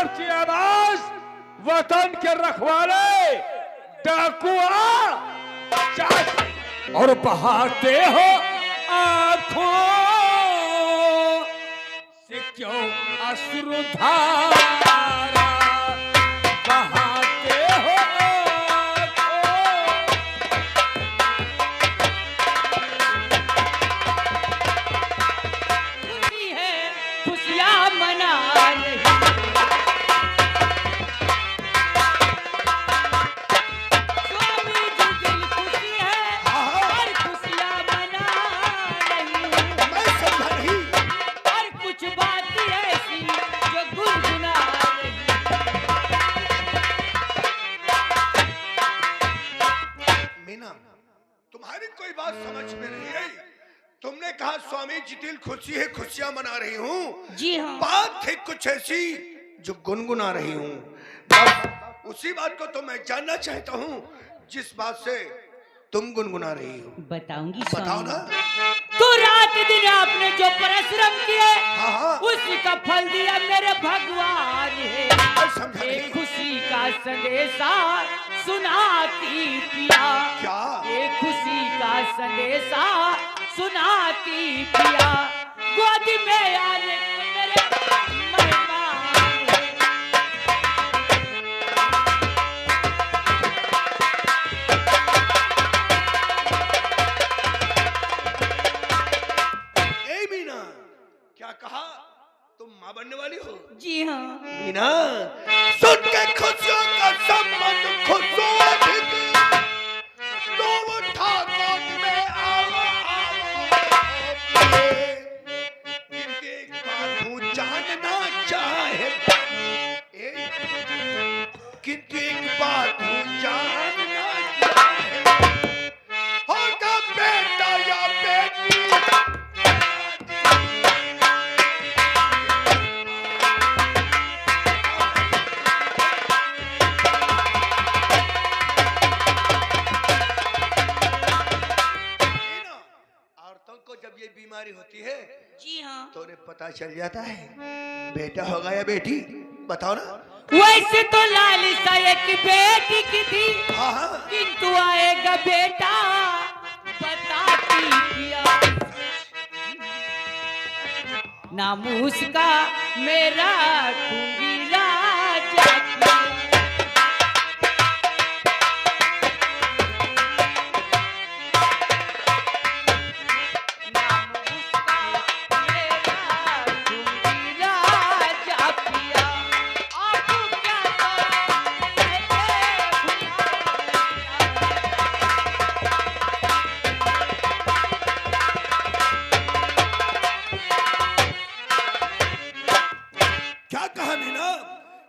सत्यानाश, वतन के रखवाले डाकुआ और बहाते हो आंखों से क्यों अश्रुधारा, बहाते हो खुशी है खुशियाँ मना रही, स्वामी जी दिल खुशी है और खुशियाँ मना रही हूँ। मैं समझा नहीं। और कुछ बात ऐसी जो गुनगुना रही। मीना, तुम्हारी कोई बात समझ में नहीं आई। तुमने कहा स्वामी जी दिल खुशी है खुशियां मना रही हूँ। जी हाँ। बात है कुछ ऐसी जो गुनगुना रही हूँ। बस उसी बात को तो मैं जानना चाहता हूँ जिस बात से तुम गुनगुना रही हो। बताऊंगी बताओ ना। तो रात दिन आपने जो परिश्रम किए हाँ। उसी का फल दिया मेरे भगवान है। मैं समझा एक नहीं। खुशी का संदेशा सुनाती पिया, क्या? एक खुशी का संदेशा सुनाती पिया, गोद में आने को मेरे मेहमान है। ए मीना, क्या कहा? तुम माँ बनने वाली हो? जी हाँ। मीना, सुन के खुशियों का संबंध खुशों अधिक, लो उठा गोद में आओ आओ। किनके एक बात हूँ जानना चाहता, किनके एक बात हूँ जानना चाहता, होगा बेटा या बेटी। औरतों को जब ये बीमारी होती है जी हाँ। तो उन्हें पता चल जाता है बेटा होगा या बेटी। बताओ ना। वैसे तो लालिसा एक बेटी की थी, हाँ हाँ। किंतु आएगा बेटा बताती पिया, नामूस का मेरा खूंगी राजा पिया। नामूस का मेरा खूंगी राजा पिया, आप क्या क्या कहा मीना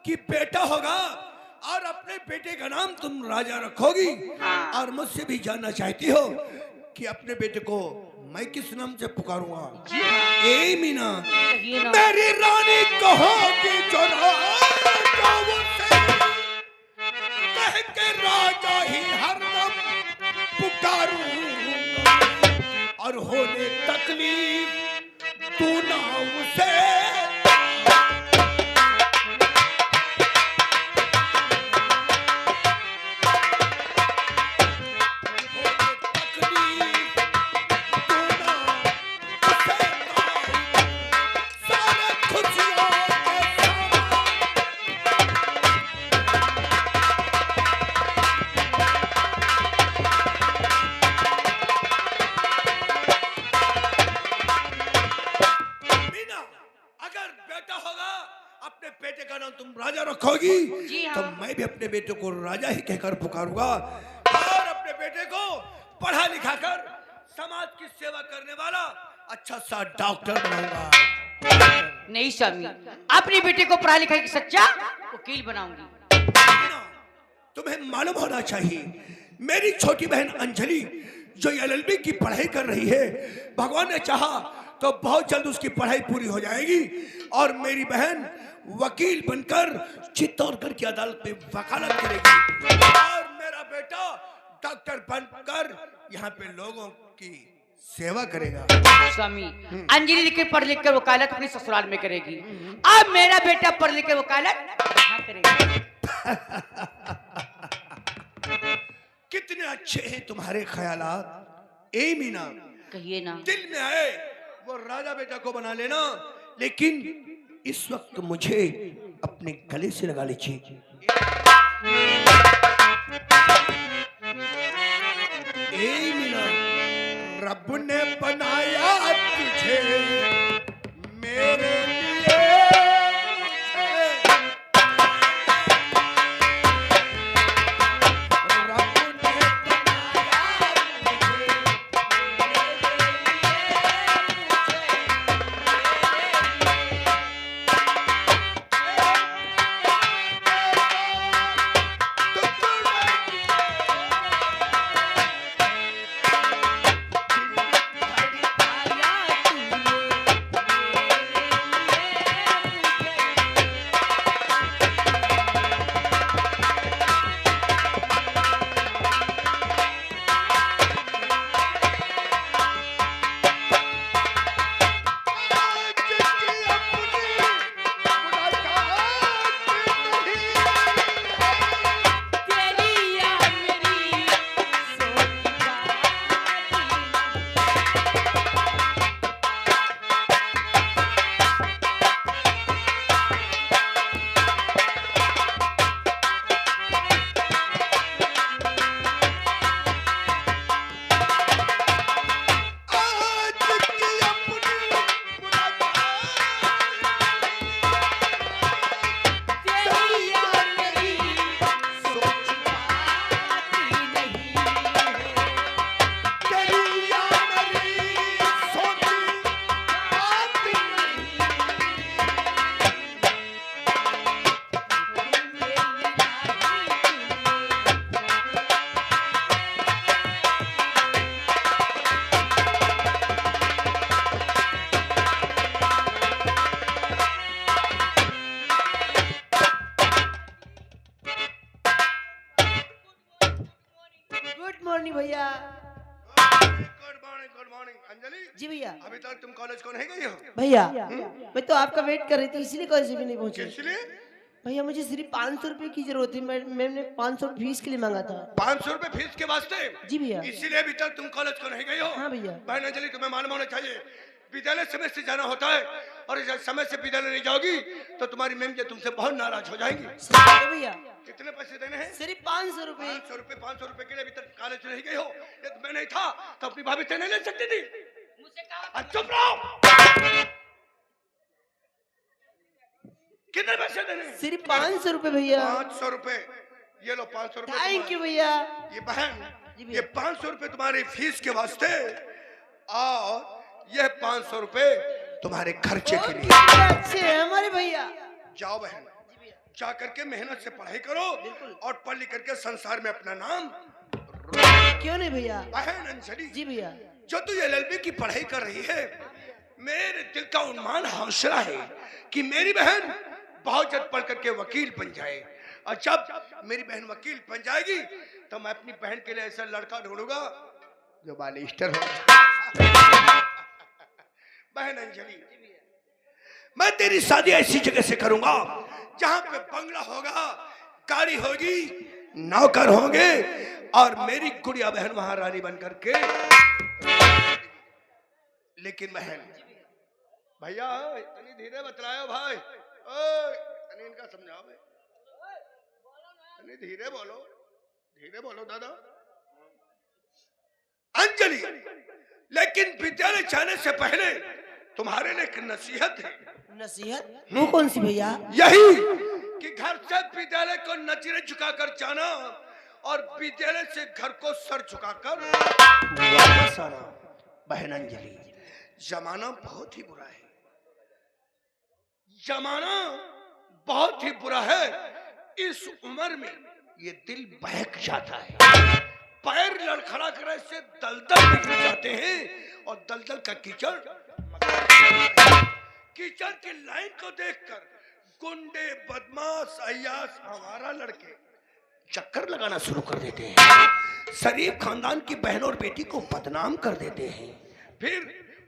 कि बेटा होगा और अपने बेटे का नाम तुम राजा रखोगी। और मुझसे भी जानना चाहती हो कि अपने बेटे को मैं किस नाम से पुकारूंगा। ए मीना, कहिए ना। मेरी रानी कहोगी जो राजा उसे कह के राजा ही हरदम पुकारूंगा, और होने तकलीफ तू ना उसे रखोगी जी हाँ। तो मैं भी अपने बेटे को राजा ही कहकर पुकारूंगा और अपने बेटे को पढ़ा लिखा कर समाज की सेवा करने वाला अच्छा सा डॉक्टर बनाऊंगा। नहीं स्वामी, अपने बेटे को पढ़ा लिखा के सच्चा वकील बनाऊंगी। तुम्हें मालूम होना चाहिए मेरी छोटी बहन अंजलि जो एलएलबी की पढ़ाई कर रही है, भगवान ने चाहा तो बहुत जल्द उसकी पढ़ाई पूरी हो जाएगी और मेरी बहन वकील बनकर चित्तौड़गढ़ की अदालत में वकालत करेगी और मेरा बेटा डॉक्टर बनकर यहाँ पे लोगों की सेवा करेगा। स्वामी अंजलि के पढ़ लिख कर वकालत अपने ससुराल में करेगी। अब मेरा बेटा पढ़ लिख कर वकालत यहाँ करेगा। कितने अच्छे हैं तुम्हारे ख्यालात। ए मीना, कहिए ना। दिल में आए वो राजा बेटा को बना लेना, लेकिन इस वक्त मुझे अपने गले से लगा लीजिए। ए मीना, रब ने बनाया तुझे मेरे लिए, रब ने बनाया मॉर्निंग भैया। Good morning Anjali. जी भैया। अभी तक तुम कॉलेज को नहीं गई हो? भैया मैं तो आपका वेट कर रही थी, इसीलिए कॉलेज भी नहीं पहुंची। इसलिए भैया मुझे सिर्फ 500 रुपए की जरूरत थी, मैंने 500 फीस के लिए मांगा था। 500 रुपए फीस के वास्ते? जी भैया। इसीलिए अभी तक तुम कॉलेज को नहीं गई हो? हाँ भैया। बहन अंजलि, तुम्हें मालूम होना चाहिए विद्यालय समय से जाना होता है, और जब समय से विद्यालय नहीं जाओगी तो तुम्हारी मैम जी तुमसे बहुत नाराज हो जाएंगी। भैया कितने पैसे देने हैं? सिर्फ 500 रुपए। 500 रुपए के लिए अभी तक कॉलेज नहीं गई हो? यदि मैं नहीं था तो अपनी भाभी से नहीं ले सकती थी। चुप रहो। कितने पैसे देने हैं? सिर्फ 500 रुपए भैया। 500 रुपए। ये लो 500 रुपए। थैंक यू भैया। ये बहन, ये 500 रुपए तुम्हारी फीस के वास्ते, और ये 500 रुपए तुम्हारे खर्चे के लिए। अच्छे हैं हमारे भैया। जाओ बहन, जा करके मेहनत से पढ़ाई करो और पढ़ लिख करके संसार में अपना नाम। क्यों नहीं भैया? बहन अंजलि, जी भैया। जो तू LLB की पढ़ाई कर रही है, मेरे दिल का उन्मान हौसला है कि मेरी बहन बहुत जल्द पढ़ करके वकील बन जाए, और जब मेरी बहन वकील बन जाएगी तो मैं अपनी बहन के लिए ऐसा लड़का ढूंढूंगा जो बालिस्टर हो। बहन अंजलि, मैं तेरी शादी ऐसी जगह से करूंगा जहां पे बंगला होगा, गाड़ी होगी, नौकर होंगे, और मेरी गुड़िया बहन वहां रानी बन करके। लेकिन बहन भैया इतनी धीरे बतलाओ भाई, ओए इनका समझाओ भाई, धीरे बोलो दादा। अंजलि, लेकिन विद्यालय जाने से पहले तुम्हारे लिए एक नसीहत है। नसीहत? वो कौन सी भैया? यही कि घर से विद्यालय को नजरें झुकाकर जाना और विद्यालय से घर को सर झुकाकर वापस आना। बहन अंजलि, जमाना बहुत ही बुरा है, जमाना बहुत ही बुरा है। इस उम्र में ये दिल बहक जाता है, पैर लड़खड़ा कर से दलदल निकल जाते हैं, और दलदल का कीचड़ की लाइन को देखकर गुंडे, बदमाश, अय्याश, आवारा लड़के चक्कर लगाना शुरू कर देते हैं, शरीफ खानदान की बहन और बेटी को बदनाम कर देते हैं, फिर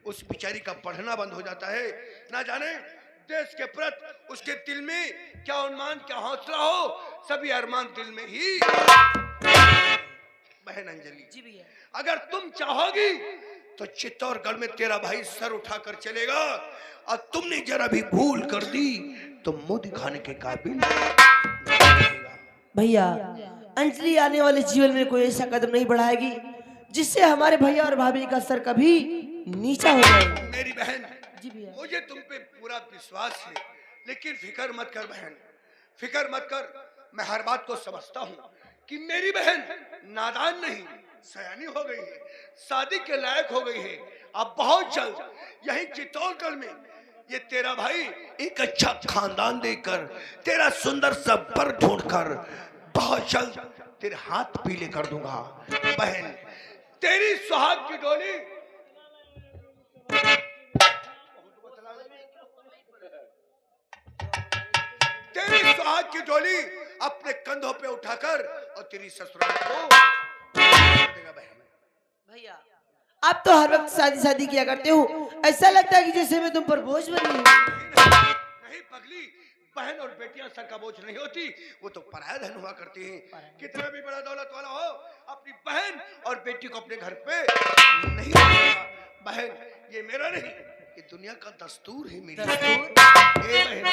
उस बेचारी का पढ़ना बंद हो जाता है। ना जाने देश के प्रति उसके दिल में क्या उन्मान, क्या हौसला हो, सभी अरमान दिल में ही। बहन अंजलि, जी भैया। अगर तुम चाहोगी तो चित्तौड़गढ़ में तेरा भाई सर उठाकर चलेगा, और तुमने जरा भी भूल कर दी तो मुंह दिखाने के काबिल नहीं रहेगा। भैया, अंजलि आने वाले जीवन में कोई ऐसा कदम नहीं बढ़ाएगी जिससे हमारे भैया और भाभी का सर कभी नीचा हो जाए। मेरी बहन, जी भैया। मुझे तुम पे पूरा विश्वास है, लेकिन फिक्र मत कर बहन, फिक्र मत कर। मैं हर बात को समझता हूँ कि मेरी बहन नादान नहीं, सयानी हो गई है, शादी के लायक हो गई है। अब बहुत जल्द यही चित्तौड़गढ़ में ये तेरा भाई एक अच्छा खानदान देकर, तेरा सुंदर सा बर ढूंढकर बहुत जल्द तेरे हाथ पीले कर दूंगा। बहन, तेरी सुहाग की डोली तेरी सुहाग की डोली अपने कंधों पे उठाकर और तेरी ससुराल को देगा। बहन भैया, आप तो हर वक्त शादी शादी किया करते हो, ऐसा लगता है कि जैसे मैं तुम पर बोझ बनी हूँ। नहीं पगली, बहन और बेटियां सर का बोझ नहीं होती, वो तो पराया धन हुआ करती हैं। कितना भी बड़ा दौलत वाला हो, अपनी बहन और बेटी को अपने घर पे नहीं रखेगा। बहन, ये मेरा नहीं, ये दुनिया का दस्तूर ही मेरी है। ए बहन,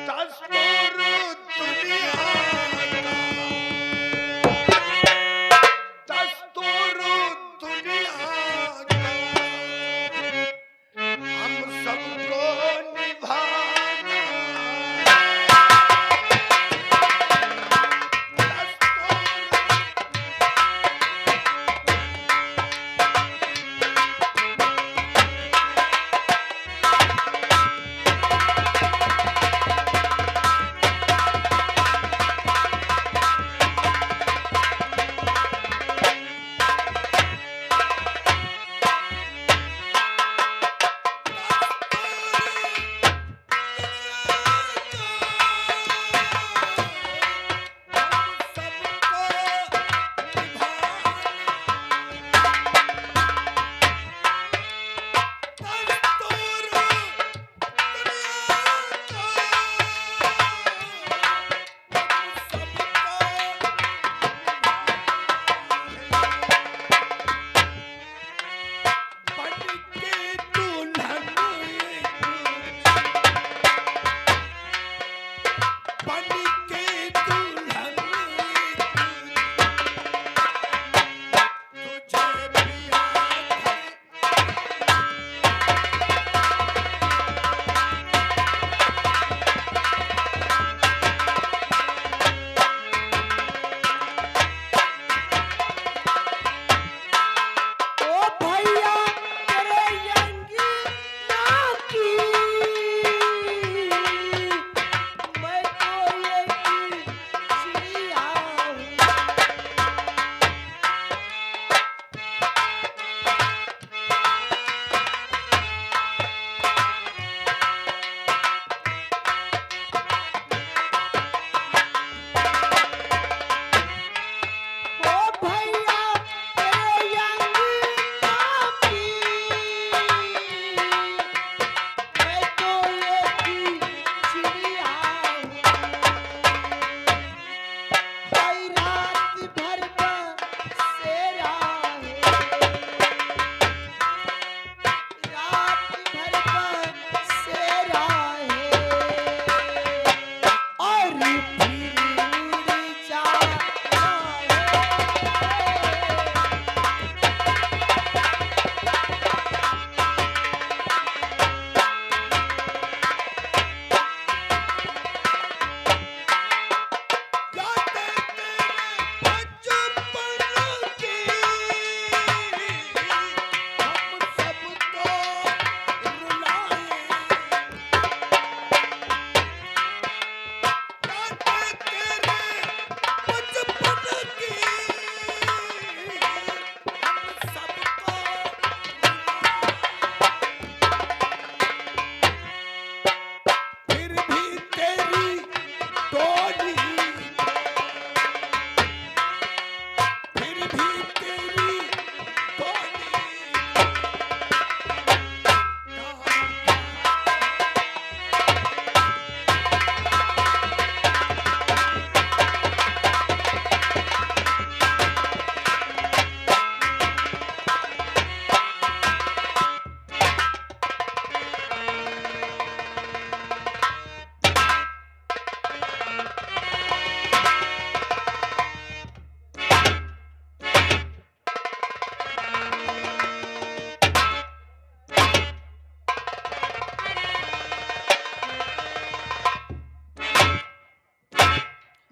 दस्तूर दुनिया का, दस्तूर दुनिया का, हम सबको निभाना।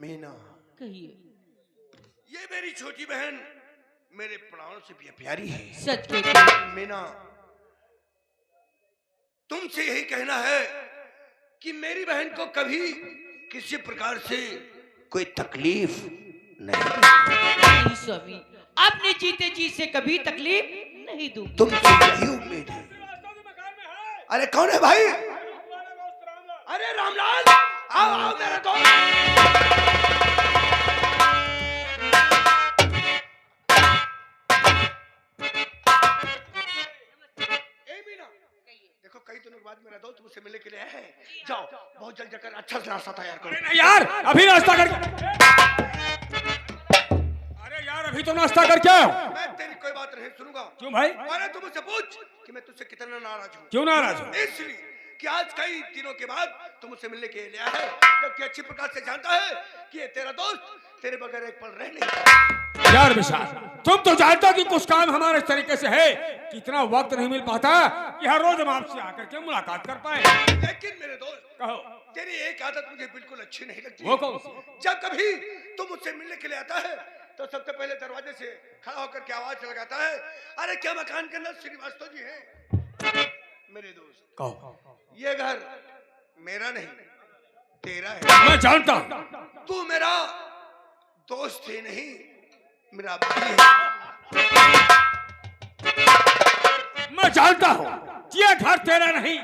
मीना, कहिए। ये मेरी छोटी बहन मेरे प्राणों से भी प्यारी है। सच कहते। मीना, तुमसे यही कहना है कि मेरी बहन को कभी किसी प्रकार से कोई तकलीफ नहीं स्वामी, अपने जीते जी से कभी तकलीफ नहीं दूं। तुमसे यही उम्मीद है। अरे कौन है भाई? अरे रामलाल, आओ आओ मेरा दोस्त। देखो कई दिनों के बाद मेरा दोस्त मुझसे मिलने के लिए आया है। जाओ बहुत जल्द जाकर अच्छा से नाश्ता तैयार करो। नहीं यार, अभी नाश्ता कर। अरे यार, अभी तो नाश्ता करके आया हूं। मैं तेरी कोई बात नहीं सुनूंगा। क्यों भाई? अरे तू मुझसे पूछ कि मैं तुझसे कितना नाराज हूँ। क्यों नाराज हो? इसलिए कि आज कई दिनों के बाद तुम मुझसे मिलने के लिए आया है, जबकि अच्छी प्रकार से जानता है कि ये तेरा दोस्त तेरे बगैर एक पल रह नहीं सकता। यार विशाल, तुम तो जानते हो कि कुछ काम हमारे इस तरीके से है कि इतना वक्त नहीं मिल पाता कि हर रोज हम आपसे आकर के मुलाकात कर पाए। लेकिन मेरे दोस्त, कहो, तेरी एक आदत मुझे बिल्कुल अच्छी नहीं लगती। वो कौन सी? जब कभी तुम मुझसे मिलने के लिए आता है तो सबसे पहले दरवाजे से खड़ा होकर के आवाज लगाता है, अरे क्या मकान के अंदर श्रीवास्तव जी हैं? मेरे दोस्त, कहो। ये घर मेरा नहीं तेरा है। मैं जानता हूँ। तू मेरा दोस्त ही नहीं, मेरा भाई है। मैं जानता हूँ ये घर तेरा नहीं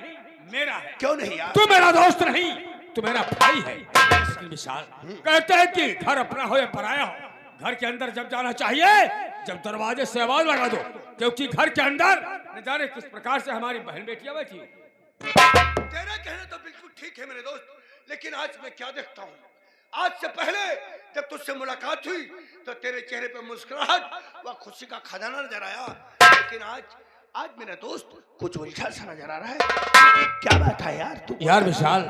मेरा है। क्यों नहीं यार? तू मेरा दोस्त नहीं, तू मेरा भाई है। लेकिन विशाल, कहते हैं कि घर अपना हो या पराया हो, घर के अंदर जब जाना चाहिए जब दरवाजे से आवाज लगा दो, क्योंकि घर के अंदर न जाने किस प्रकार से हमारी बहन बेटियां बैठी है। तेरा कहना तो बिल्कुल ठीक है मेरे दोस्त, लेकिन आज मैं क्या देखता हूँ? आज से पहले जब तुझसे मुलाकात हुई तो तेरे चेहरे पे मुस्कुराहट व खुशी का खजाना नजर आया, लेकिन आज मेरा दोस्त कुछ उलझा सा नजर आ रहा है। क्या बात है यार? तू यार विशाल,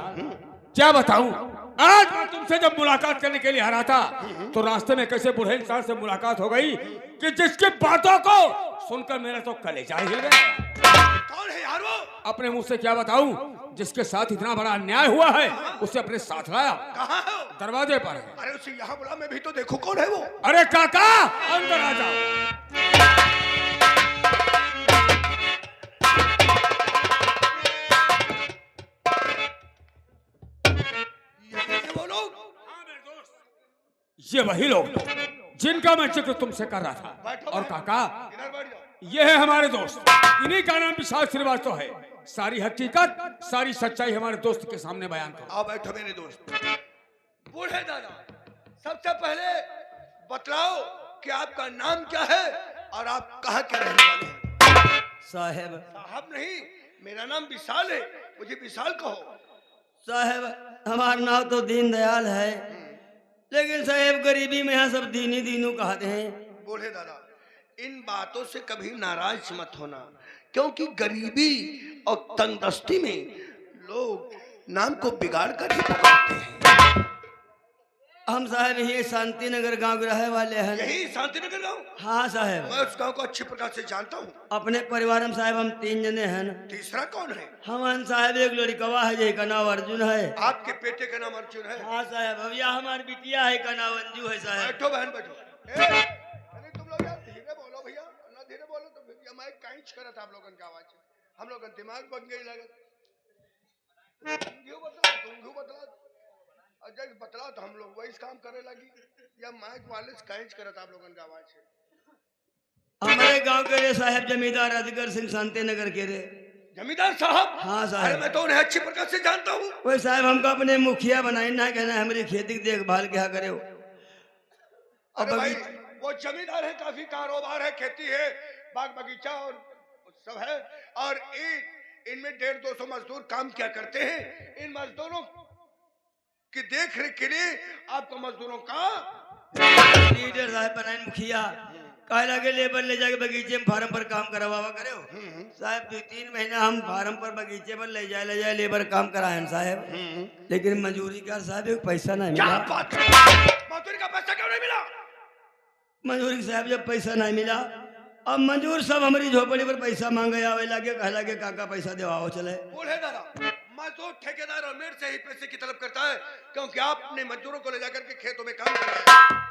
क्या बताऊं, आज मैं तुमसे जब मुलाकात करने के लिए आ रहा था तो रास्ते में कैसे बूढ़े इंसान से मुलाकात हो गई कि जिसकी बातों को सुनकर मेरा तो कलेजा हिल गया। कौन है यार वो? अपने मुंह से क्या बताऊं, जिसके साथ इतना बड़ा अन्याय हुआ है उसे अपने साथ लाया। कहाँ है वो? दरवाजे पर है। अरे उसे यहाँ बुला, मैं भी तो देखूं कौन है वो। अरे काका, अंदर आ जाओ। ये वो लोग? ये वही लोग जिनका मैं जिक्र तुमसे कर रहा था। बैठो, और बैठो। काका, इधर बैठ जाओ। ये है हमारे दोस्त, इन्हीं का नाम विशाल श्रीवास्तव है। सारी हकीकत, सारी सच्चाई हमारे दोस्त के सामने बयान करो। आओ बैठो मेरे दोस्त। बूढ़े दादा, सबसे पहले बतलाओ कि आपका नाम क्या है और आप कहाँ के रहने वाले हैं? साहेब, साहब नहीं, मेरा नाम विशाल है, मुझे विशाल कहो। साहेब हमारा नाम तो दीनदयाल है, लेकिन साहेब गरीबी में यहाँ सब दीनी दीनू कहते हैं। बूढ़े दादा, इन बातों से कभी नाराज मत होना, क्योंकि गरीबी और तंगदस्ती में लोग नाम को बिगाड़ कर ही पुकारते हैं। हम साहेब ये शांति नगर गाँव के रहने वाले हैं। यही शांतिनगर गाँव? हाँ साहेब, मैं उस गाँव को अच्छी प्रकार से जानता हूँ। अपने परिवार में साहेब हम 3 जने हैं। तीसरा कौन है? हम साहेब एक लड़कवा है जिसका नाम अर्जुन है। आपके बेटे का नाम अर्जुन है? हाँ साहेब, अब यह हमारी बिटिया है का नाम अंजू है साहेब। बैठो बहन बैठो। अरे तुम लोग यार धीरे बोलो भैया, ना धीरे बोलो तो फिर ये माइक काइंच करत आप लोगन की आवाज। हम लोगन दिमाग बन गई लगत। तुम क्यों बतला अजय बतला तो हम लोग वही काम करे लगी, या माइक वाले काइंच करत आप लोगन की आवाज है। हमारे गांव के रे साहब जमींदार अधिकार सिंह शांति नगर के रे। जमींदार साहब? हाँ साहब। अरे मैं तो उन्हें अच्छी प्रकार से जानता हूँ। वही साहब हमको अपने मुखिया बनाई ना, कहना हमारी खेती की देखभाल क्या करे हो। अरे भाई वो जमींदार है, काफी कारोबार है, खेती है, बाग बगीचा और सब है, और इनमें 150-200 मजदूर काम क्या करते हैं। इन मजदूरों की देख रेख के लिए आपको मजदूरों का लीडर साहब बनाए मुखिया, कह लगे लेबर ले जाके बगीचे में फार्म पर काम करवावा करे हो साहब। 2-3 महीना हम फार्म पर बगीचे पर ले जाए लेबर काम कराए साहब, लेकिन मजदूरी का साहब एक पैसा नहीं क्या मिला। बात है? मजदूरी का पैसा क्यों नहीं मिला? मजदूरी साहब जब पैसा नहीं मिला, अब मजदूर सब हमारी झोपड़ी पर पैसा मांगे आवे लगे, कह लगे काका पैसा देवाओ चले। बूढ़े दादा, मजदूर ठेकेदार और मेरे से ही पैसे की तलब करता है, क्योंकि आपने मजदूरों को ले जाकर के खेतों में काम कराया।